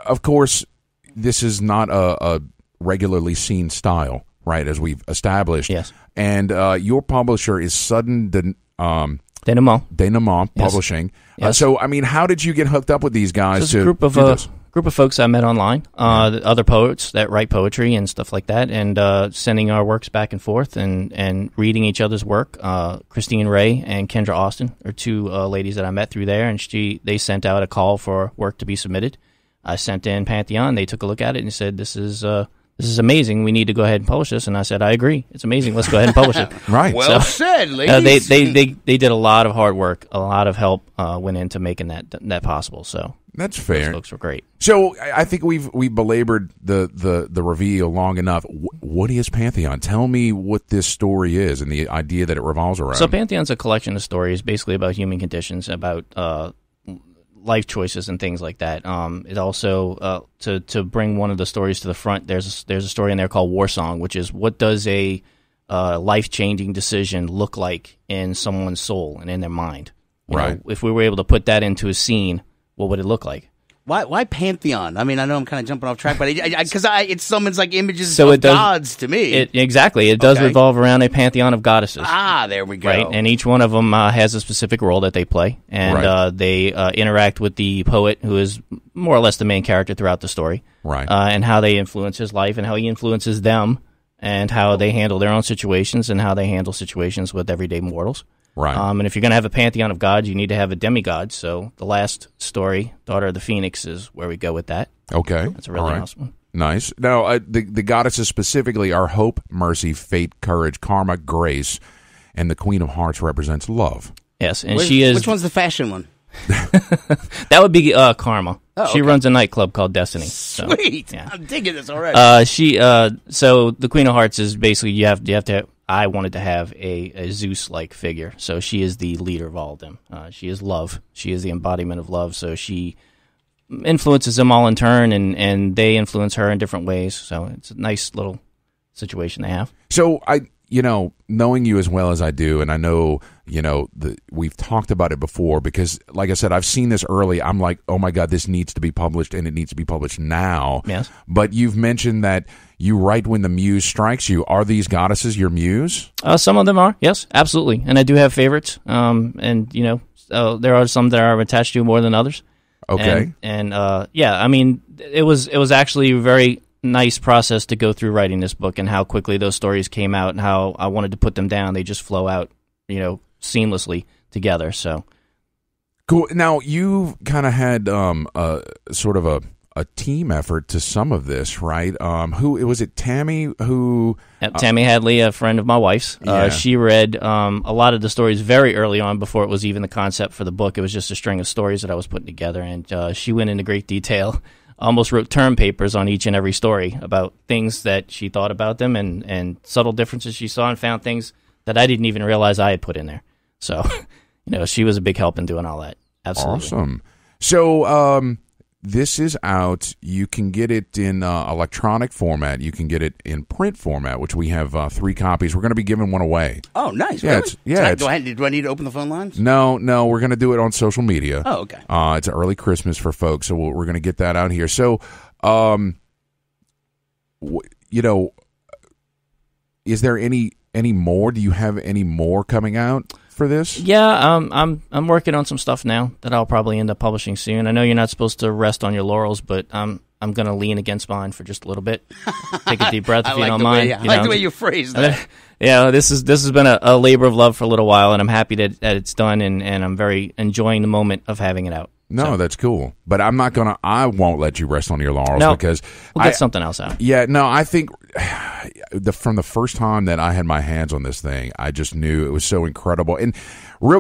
of course, this is not a regularly seen style, right, as we've established. Yes. And your publisher is Sudden Denouement Publishing. Yes. So, I mean, how did you get hooked up with these guys? So it's a group of folks I met online, other poets that write poetry and stuff like that, and sending our works back and forth and reading each other's work. Christine Ray and Kendra Austin are two ladies that I met through there, and they sent out a call for work to be submitted. I sent in Pantheon. They took a look at it and said, this is amazing. We need to go ahead and publish this. And I said, I agree. It's amazing. Let's go ahead and publish it. Right. Well said, ladies. They did a lot of hard work. A lot of help went into making that possible. So that's fair. Those folks were great. So I think we've belabored the reveal long enough. What is Pantheon? Tell me what this story is and the idea that it revolves around. So Pantheon's a collection of stories basically about human conditions, about life choices and things like that. It also to bring one of the stories to the front. There's a story in there called War Song, which is what does a life-changing decision look like in someone's soul and in their mind. You know, if we were able to put that into a scene, what would it look like? Why Pantheon? I mean, I know I'm kind of jumping off track, but because it summons like images of gods to me. Exactly. It does revolve around a pantheon of goddesses. Ah, there we go. Right, and each one of them has a specific role that they play, and they interact with the poet, who is more or less the main character throughout the story. Right. And how they influence his life, and how he influences them, and how they handle their own situations, and how they handle situations with everyday mortals. Right. And if you're going to have a pantheon of gods, you need to have a demigod. So the last story, Daughter of the Phoenix, is where we go with that. Okay. That's a really nice one. Nice. Now, the goddesses specifically are Hope, Mercy, Fate, Courage, Karma, Grace, and the Queen of Hearts represents love. Yes, and she is... Which one's the fashion one? That would be Karma. Oh, she runs a nightclub called Destiny. Sweet. So, yeah. I'm digging this already. So the Queen of Hearts is basically, you have to I wanted to have a Zeus-like figure. So she is the leader of all of them. She is love. She is the embodiment of love. So she influences them all in turn, and they influence her in different ways. So it's a nice little situation they have. So knowing you as well as I do, and I know, we've talked about it before because, like I said, I've seen this early. I'm like, oh my God, this needs to be published, and it needs to be published now. Yes. But you've mentioned that you write when the muse strikes you. Are these goddesses your muse? Some of them are, yes, absolutely. And I do have favorites. And there are some that are attached to more than others. Okay. And I mean, it was actually a very nice process to go through writing this book, and how quickly those stories came out, and how I wanted to put them down. They just flow out, seamlessly together. So cool. Now you've kind of had sort of a team effort to some of this, right? Who was it? Tammy, who? Tammy Hadley, a friend of my wife's. She read a lot of the stories very early on, before it was even the concept for the book. It was just a string of stories that I was putting together, and she went into great detail. Almost wrote term papers on each and every story about things that she thought about them, and subtle differences she saw, and found things that I didn't even realize I had put in there. So, she was a big help in doing all that. Absolutely. Awesome. So, this is out. You can get it in electronic format. You can get it in print format, which we have 3 copies. We're going to be giving one away. Oh, nice. Yeah, really? Do I need to open the phone lines? No. We're going to do it on social media. Oh, okay. It's an early Christmas for folks, so we're going to get that out here. So, is there any more? Do you have any more coming out for this? Yeah, I'm working on some stuff now that I'll probably end up publishing soon. I know you're not supposed to rest on your laurels, but I'm I'm going to lean against mine for just a little bit. Take a deep breath if you don't mind. I like the way you phrased that. Yeah, this has been a labor of love for a little while, and I'm happy that it's done, and I'm very enjoying the moment of having it out. No, that's cool. But I won't let you rest on your laurels because we'll get something else out. Yeah, no, I think from the first time that I had my hands on this thing, I just knew it was so incredible. And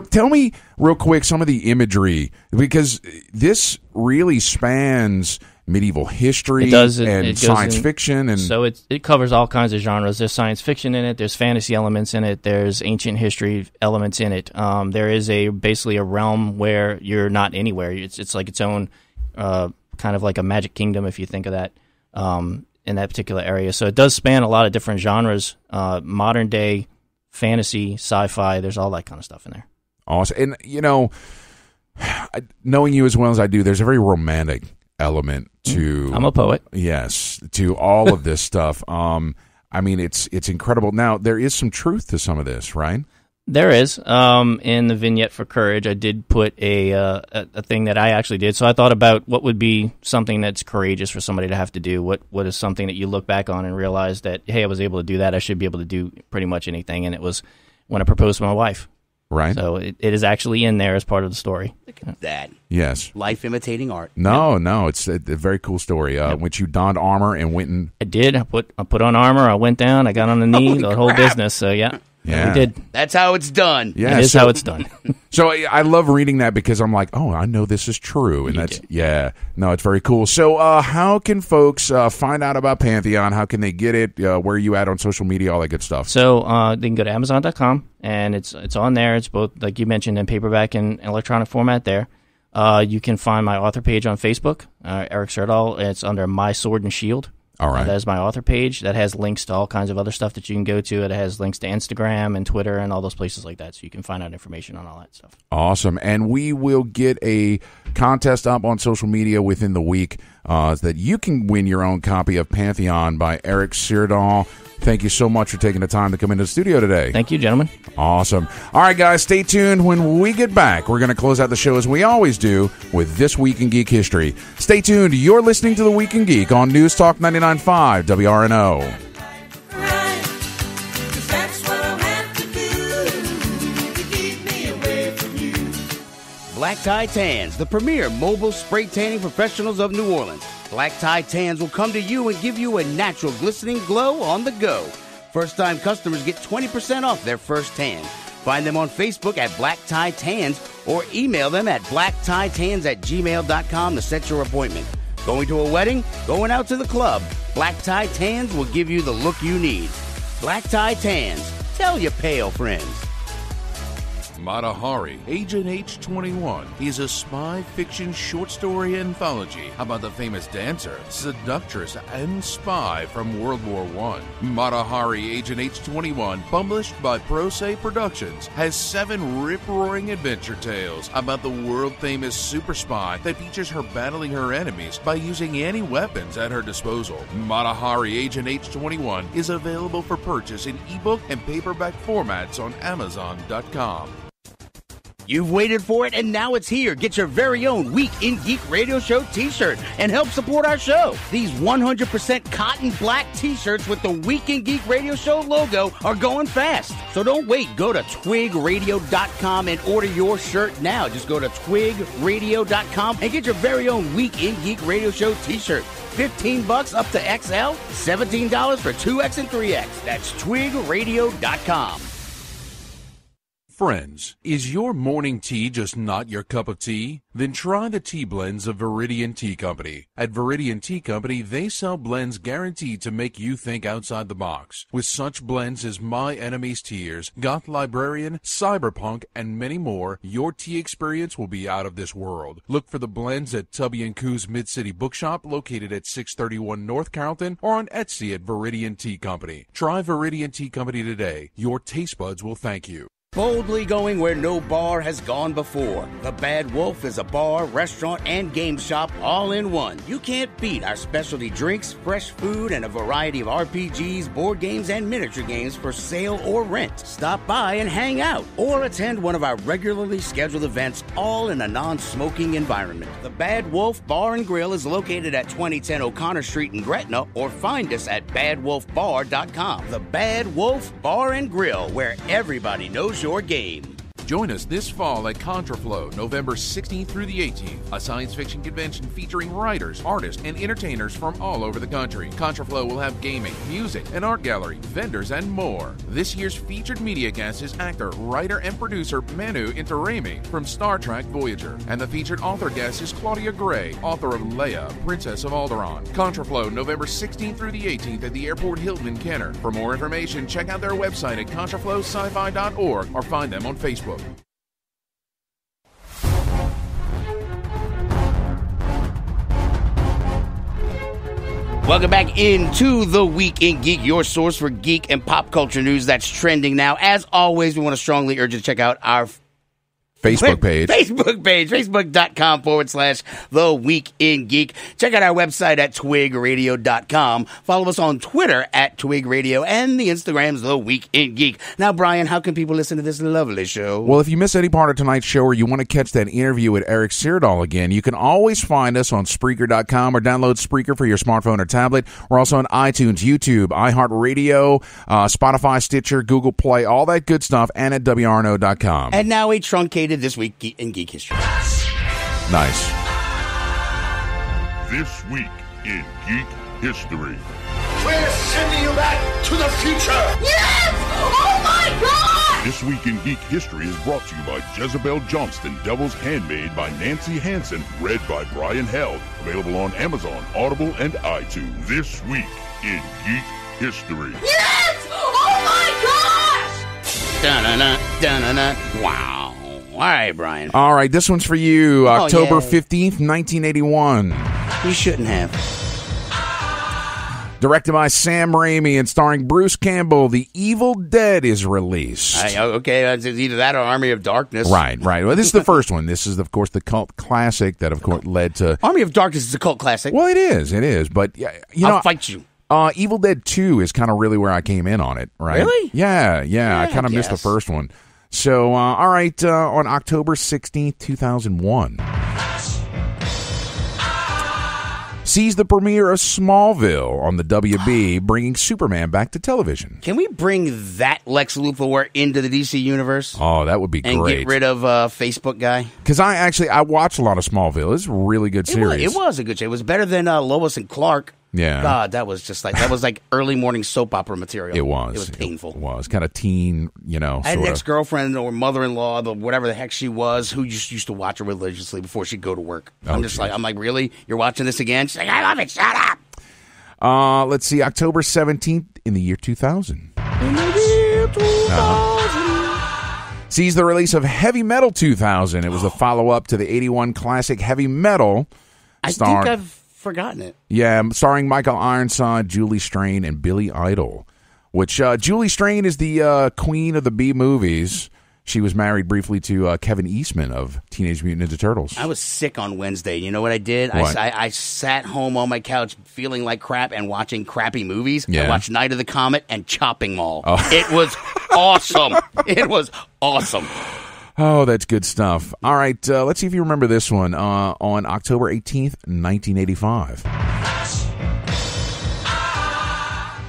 tell me real quick some of the imagery, because this really spans medieval history and science fiction, and so it covers all kinds of genres. There's science fiction in it, there's fantasy elements in it, there's ancient history elements in it. There is basically a realm where you're not anywhere. It's like its own kind of like a magic kingdom, if you think of that, in that particular area. So it does span a lot of different genres, modern day fantasy, sci-fi. There's all that kind of stuff in there. Awesome. And knowing you as well as I do, there's a very romantic element to... I'm a poet. Yes, to all of this stuff. I mean, it's incredible. Now, there is some truth to some of this, right? There is. In the vignette for Courage, I did put a thing that I actually did. So I thought about what would be something that's courageous for somebody to have to do. What is something that you look back on and realize that, hey, I was able to do that. I should be able to do pretty much anything. And it was when I proposed to my wife. Right. So it is actually in there as part of the story. Look at that. Yes. Life imitating art. No, it's a very cool story. Which you donned armor and went and... I did. I put on armor. I went down. I got on the knee. The whole business. So, yeah. Yeah, we did. That's how it's done. Yeah, that is how it's done. So I love reading that because I'm like, oh, I know this is true, and it's very cool. So how can folks find out about Pantheon? How can they get it? Where are you at on social media? All that good stuff. So they can go to Amazon.com, and it's on there. It's both, like you mentioned, in paperback and electronic format. There, you can find my author page on Facebook, Eric Syrdal. It's under My Sword and Shield. All right. That is my author page. That has links to all kinds of other stuff that you can go to. It has links to Instagram and Twitter and all those places like that, so you can find out information on all that stuff. Awesome. And we will get a contest up on social media within the week that you can win your own copy of Pantheon by Eric Syrdal. Thank you so much for taking the time to come into the studio today. Thank you, gentlemen. Awesome. All right, guys, stay tuned. When we get back, we're going to close out the show as we always do with This Week in Geek History. Stay tuned. You're listening to The Week in Geek on News Talk 99.5 WRNO. Black Tie Tans, the premier mobile spray tanning professionals of New Orleans. Black Tie Tans will come to you and give you a natural glistening glow on the go. First-time customers get 20% off their first tan. Find them on Facebook at Black Tie Tans or email them at blacktitans@gmail.com to set your appointment. Going to a wedding? Going out to the club? Black Tie Tans will give you the look you need. Black Tie Tans. Tell your pale friends. Mata Hari, Agent H-21, is a spy fiction short story anthology about the famous dancer, seductress, and spy from World War I. Mata Hari, Agent H-21, published by Pro Se Productions, has 7 rip-roaring adventure tales about the world-famous super spy that features her battling her enemies by using any weapons at her disposal. Mata Hari, Agent H-21 is available for purchase in ebook and paperback formats on Amazon.com. You've waited for it, and now it's here. Get your very own Week in Geek Radio Show t-shirt and help support our show. These 100% cotton black t-shirts with the Week in Geek Radio Show logo are going fast. So don't wait. Go to twigradio.com and order your shirt now. Just go to twigradio.com and get your very own Week in Geek Radio Show t-shirt. $15 up to XL, $17 for 2X and 3X. That's twigradio.com. Friends, is your morning tea just not your cup of tea? Then try the tea blends of Viridian Tea Company. At Viridian Tea Company, they sell blends guaranteed to make you think outside the box. With such blends as My Enemy's Tears, Goth Librarian, Cyberpunk, and many more, your tea experience will be out of this world. Look for the blends at Tubby & Coo's Mid-City Bookshop, located at 631 North Carrollton, or on Etsy at Viridian Tea Company. Try Viridian Tea Company today. Your taste buds will thank you. Boldly going where no bar has gone before. The Bad Wolf is a bar, restaurant, and game shop all in one. You can't beat our specialty drinks, fresh food, and a variety of RPGs, board games, and miniature games for sale or rent. Stop by and hang out, or attend one of our regularly scheduled events, all in a non-smoking environment. The Bad Wolf Bar and Grill is located at 2010 O'Connor Street in Gretna, or find us at badwolfbar.com. The Bad Wolf Bar and Grill, where everybody knows your game. Join us this fall at Contraflow, November 16th through the 18th, a science fiction convention featuring writers, artists, and entertainers from all over the country. Contraflow will have gaming, music, an art gallery, vendors, and more. This year's featured media guest is actor, writer, and producer Manu Intiraymi from Star Trek Voyager. And the featured author guest is Claudia Gray, author of Leia, Princess of Alderaan. Contraflow, November 16th through the 18th at the Airport Hilton in Kenner. For more information, check out their website at contraflowsci-fi.org or find them on Facebook. Welcome back into the Week in Geek, your source for geek and pop culture news that's trending now. As always, we want to strongly urge you to check out our Facebook page. Facebook.com/The Week in Geek. Check out our website at twigradio.com. Follow us on Twitter at Twig Radio, and the Instagram's The Week in Geek. Now, Brian, how can people listen to this lovely show? Well, if you miss any part of tonight's show or you want to catch that interview with Eric Syrdal again, you can always find us on Spreaker.com or download Spreaker for your smartphone or tablet. We're also on iTunes, YouTube, iHeartRadio, Spotify, Stitcher, Google Play, all that good stuff, and at WRNO.com. And now a truncated This Week in Geek History. Nice. This Week in Geek History. We're sending you back to the future! Yes! Oh my God! This Week in Geek History is brought to you by Jezebel Johnston, Devil's Handmaid by Nancy Hansen, read by Brian Held. Available on Amazon, Audible, and iTunes. This Week in Geek History. Yes! Oh my gosh! Dun-dun-dun, dun-dun-dun. Wow. All right, Brian. All right, this one's for you. October yeah. 15th, 1981. You shouldn't have. Directed by Sam Raimi and starring Bruce Campbell, The Evil Dead is released. Okay, it's either that or Army of Darkness. Right. Well, this is the first one. This is, of course, the cult classic that, of course, led to... Army of Darkness is a cult classic. Well, it is. But, I'll fight you. Evil Dead 2 is kind of really where I came in on it, right? Really? Yeah, I kind of missed the first one. So, all right, on October 16th, 2001, sees the premiere of Smallville on the WB, bringing Superman back to television. Can we bring that Lex Luthor into the DC universe? Oh, that would be great. And get rid of Facebook guy? Because I watched a lot of Smallville. It's a really good series. It was a good show. It was better than Lois and Clark. Yeah. God, that was like early morning soap opera material. It was. It was painful. It was kind of teen, I had an ex-girlfriend or mother-in-law, whatever the heck she was, who just used to watch her religiously before she'd go to work. I'm like, really? You're watching this again? She's like, I love it. Shut up. Let's see, October 17th in the year 2000. Sees the release of Heavy Metal 2000. It was the follow-up to the 81 classic Heavy Metal. I think I've forgotten it. Yeah, starring Michael Ironside, Julie Strain, and Billy Idol. Which, Julie Strain is the queen of the B-movies. She was married briefly to Kevin Eastman of Teenage Mutant Ninja Turtles. I was sick on Wednesday. You know what I did? What? I sat home on my couch feeling like crap and watching crappy movies. Yeah. I watched Night of the Comet and Chopping Mall. Oh. It was awesome. It was awesome. Oh, that's good stuff. All right, let's see if you remember this one. On October 18th, 1985.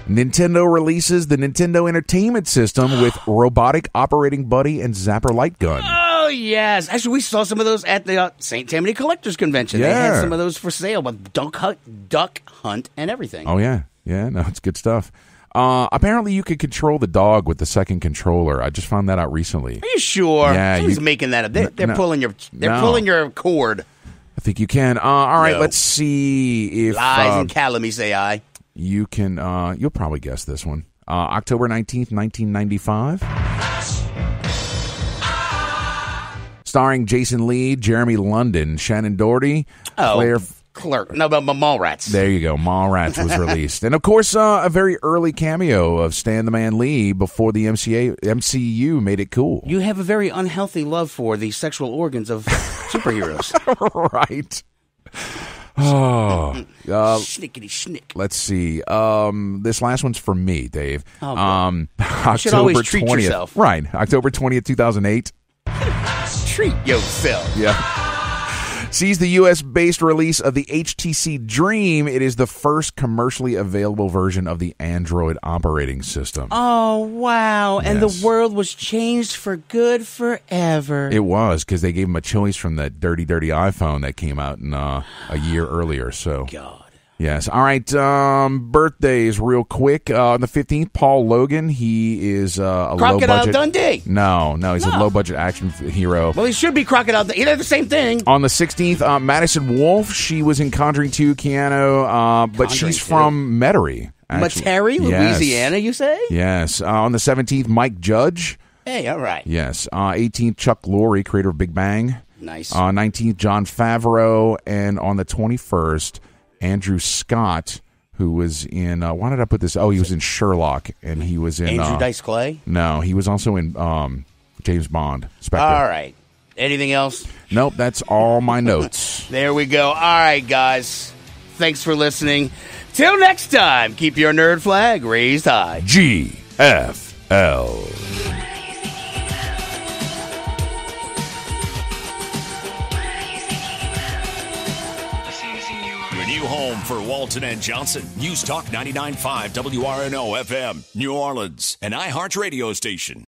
Nintendo releases the Nintendo Entertainment System with Robotic Operating Buddy and Zapper Light Gun. Oh, yes. Actually, we saw some of those at the St. Tammany Collectors Convention. Yeah. They had some of those for sale with Duck Hunt and everything. Oh, yeah. Yeah, no, it's good stuff. Apparently, you could control the dog with the second controller. I just found that out recently. Are you sure? Yeah, Who's making that up? They're pulling your cord. I think you can. All right, let's see if lies and calumny. Say I. You can. You'll probably guess this one. October 19th, 1995. Starring Jason Lee, Jeremy London, Shannon Doherty, Clerk. No, but Mallrats. There you go. Mallrats was released. And, of course, a very early cameo of Stan the Man Lee before the MCU made it cool. You have a very unhealthy love for the sexual organs of superheroes. Right. Oh, Snickety snick. Let's see. This last one's for me, Dave. You should October always treat 20th. yourself. Right. October 20th, 2008. Treat yourself. Yeah. Sees the U.S.-based release of the HTC Dream. It is the first commercially available version of the Android operating system. Oh, wow. And Yes. the world was changed for good forever. It was, because they gave him a choice from that dirty, dirty iPhone that came out in, a year earlier. So, God. Yes. All right. Birthdays real quick. On the 15th, Paul Logan. He is a Crocodile low-budget... Dundee. No, he's a low-budget action hero. Well, he should be Crocodile Dundee. They're the same thing. On the 16th, Madison Wolfe. She was in Conjuring 2, Keanu, but she's from Metairie. Metairie, Louisiana, you say? Yes. On the 17th, Mike Judge. Hey, all right. Yes. 18th, Chuck Lorre, creator of Big Bang. Nice. 19th, Jon Favreau. And on the 21st, Andrew Scott, who was in, why did I put this? Oh, he was in Sherlock, and he was in... Andrew Dice Clay? No, he was also in James Bond, Spectre. All right. Anything else? Nope, that's all my notes. There we go. All right, guys. Thanks for listening. Till next time, keep your nerd flag raised high. GFL. New home for Walton and Johnson. News Talk 99.5 WRNO FM, New Orleans, an iHeart radio station.